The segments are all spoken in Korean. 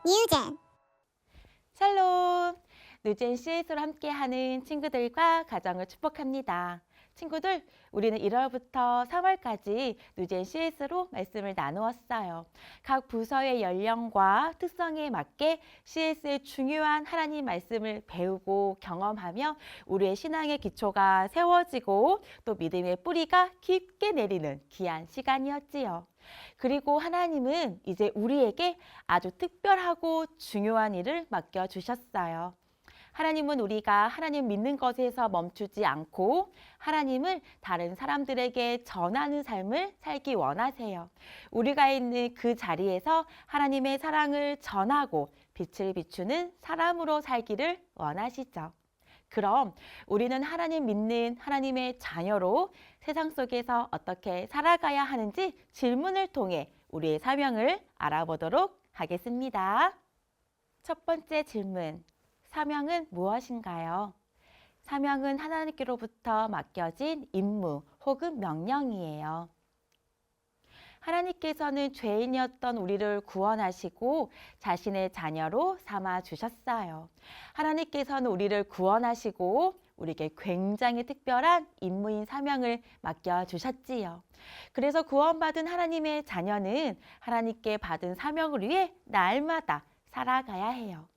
뉴젠. 샬롬! 누젠 CS로 함께하는 친구들과 가정을 축복합니다. 친구들, 우리는 1월부터 3월까지 누젠 CS로 말씀을 나누었어요. 각 부서의 연령과 특성에 맞게 CS의 중요한 하나님 말씀을 배우고 경험하며 우리의 신앙의 기초가 세워지고 또 믿음의 뿌리가 깊게 내리는 귀한 시간이었지요. 그리고 하나님은 이제 우리에게 아주 특별하고 중요한 일을 맡겨주셨어요. 하나님은 우리가 하나님 믿는 것에서 멈추지 않고 하나님을 다른 사람들에게 전하는 삶을 살기 원하세요. 우리가 있는 그 자리에서 하나님의 사랑을 전하고 빛을 비추는 사람으로 살기를 원하시죠. 그럼 우리는 하나님 믿는 하나님의 자녀로 세상 속에서 어떻게 살아가야 하는지 질문을 통해 우리의 사명을 알아보도록 하겠습니다. 첫 번째 질문, 사명은 무엇인가요? 사명은 하나님께로부터 맡겨진 임무 혹은 명령이에요. 하나님께서는 죄인이었던 우리를 구원하시고 자신의 자녀로 삼아 주셨어요. 하나님께서는 우리를 구원하시고 우리에게 굉장히 특별한 임무인 사명을 맡겨주셨지요. 그래서 구원받은 하나님의 자녀는 하나님께 받은 사명을 위해 날마다 살아가야 해요.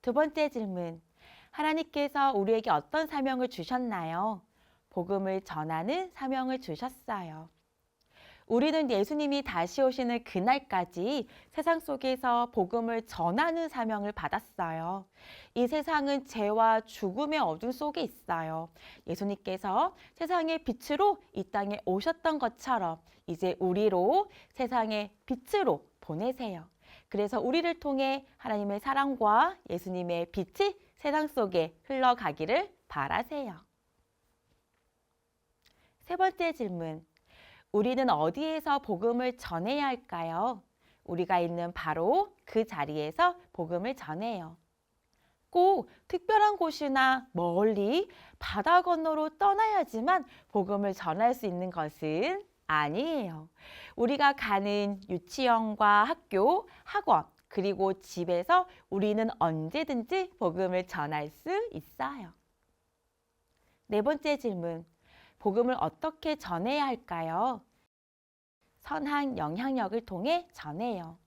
두 번째 질문, 하나님께서 우리에게 어떤 사명을 주셨나요? 복음을 전하는 사명을 주셨어요. 우리는 예수님이 다시 오시는 그날까지 세상 속에서 복음을 전하는 사명을 받았어요. 이 세상은 죄와 죽음의 어둠 속에 있어요. 예수님께서 세상의 빛으로 이 땅에 오셨던 것처럼 이제 우리로 세상의 빛으로 보내세요. 그래서 우리를 통해 하나님의 사랑과 예수님의 빛이 세상 속에 흘러가기를 바라세요. 세 번째 질문, 우리는 어디에서 복음을 전해야 할까요? 우리가 있는 바로 그 자리에서 복음을 전해요. 꼭 특별한 곳이나 멀리 바다 건너로 떠나야지만 복음을 전할 수 있는 것은 아니에요. 우리가 가는 유치원과 학교, 학원, 그리고 집에서 우리는 언제든지 복음을 전할 수 있어요. 네 번째 질문, 복음을 어떻게 전해야 할까요? 선한 영향력을 통해 전해요.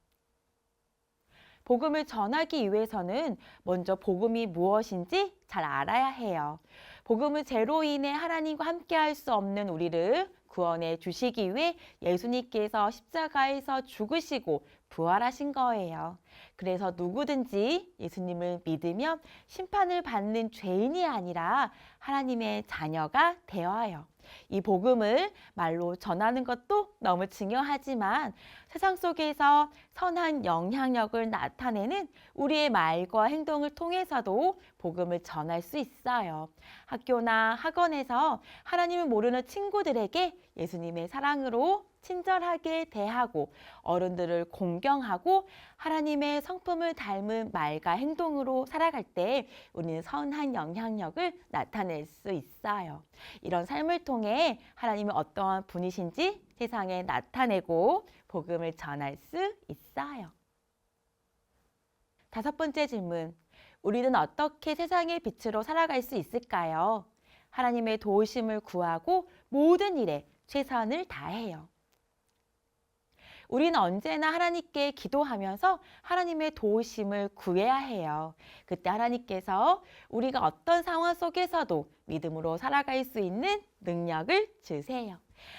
복음을 전하기 위해서는 먼저 복음이 무엇인지 잘 알아야 해요. 복음은 죄로 인해 하나님과 함께 할 수 없는 우리를 구원해 주시기 위해 예수님께서 십자가에서 죽으시고 부활하신 거예요. 그래서 누구든지 예수님을 믿으면 심판을 받는 죄인이 아니라 하나님의 자녀가 되어요. 이 복음을 말로 전하는 것도 너무 중요하지만 세상 속에서 선한 영향력을 나타내는 우리의 말과 행동을 통해서도 복음을 전할 수 있어요. 학교나 학원에서 하나님을 모르는 친구들에게 예수님의 사랑으로 친절하게 대하고 어른들을 공경하고 하나님의 성품을 닮은 말과 행동으로 살아갈 때 우리는 선한 영향력을 나타낼 수 있어요. 이런 삶을 통해 하나님이 어떠한 분이신지 세상에 나타내고 복음을 전할 수 있어요. 다섯 번째 질문, 우리는 어떻게 세상의 빛으로 살아갈 수 있을까요? 하나님의 도우심을 구하고 모든 일에 최선을 다해요. 우리는 언제나 하나님께 기도하면서 하나님의 도우심을 구해야 해요. 그때 하나님께서 우리가 어떤 상황 속에서도 믿음으로 살아갈 수 있는 능력을 주세요.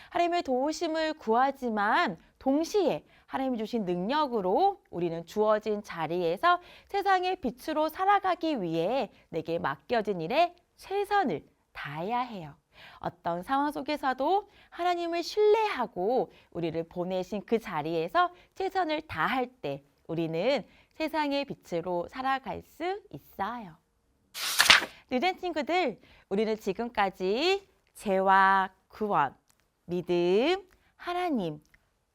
하나님의 도우심을 구하지만 동시에 하나님이 주신 능력으로 우리는 주어진 자리에서 세상의 빛으로 살아가기 위해 내게 맡겨진 일에 최선을 다해야 해요. 어떤 상황 속에서도 하나님을 신뢰하고 우리를 보내신 그 자리에서 최선을 다할 때 우리는 세상의 빛으로 살아갈 수 있어요. 누젠 친구들, 우리는 지금까지 죄와 구원, 믿음, 하나님,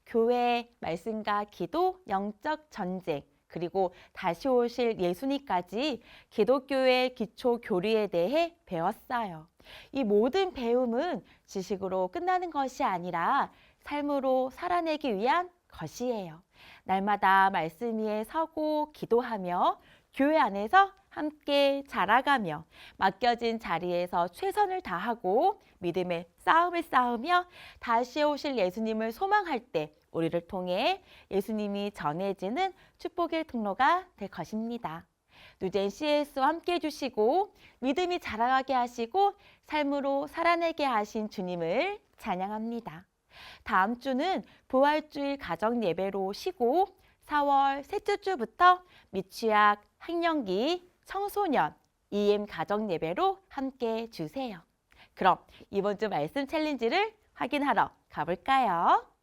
교회, 말씀과 기도, 영적 전쟁, 그리고 다시 오실 예수님까지 기독교의 기초 교리에 대해 배웠어요. 이 모든 배움은 지식으로 끝나는 것이 아니라 삶으로 살아내기 위한 것이에요. 날마다 말씀 위에 서고 기도하며 교회 안에서 함께 자라가며 맡겨진 자리에서 최선을 다하고 믿음의 싸움을 싸우며 다시 오실 예수님을 소망할 때 우리를 통해 예수님이 전해지는 축복의 통로가 될 것입니다. 누젠 CS와 함께 해주시고 믿음이 자라가게 하시고 삶으로 살아내게 하신 주님을 찬양합니다. 다음 주는 부활주일 가정 예배로 쉬고 4월 셋째 주부터 미취학, 학령기, 청소년, EM 가정 예배로 함께 주세요. 그럼 이번 주 말씀 챌린지를 확인하러 가볼까요?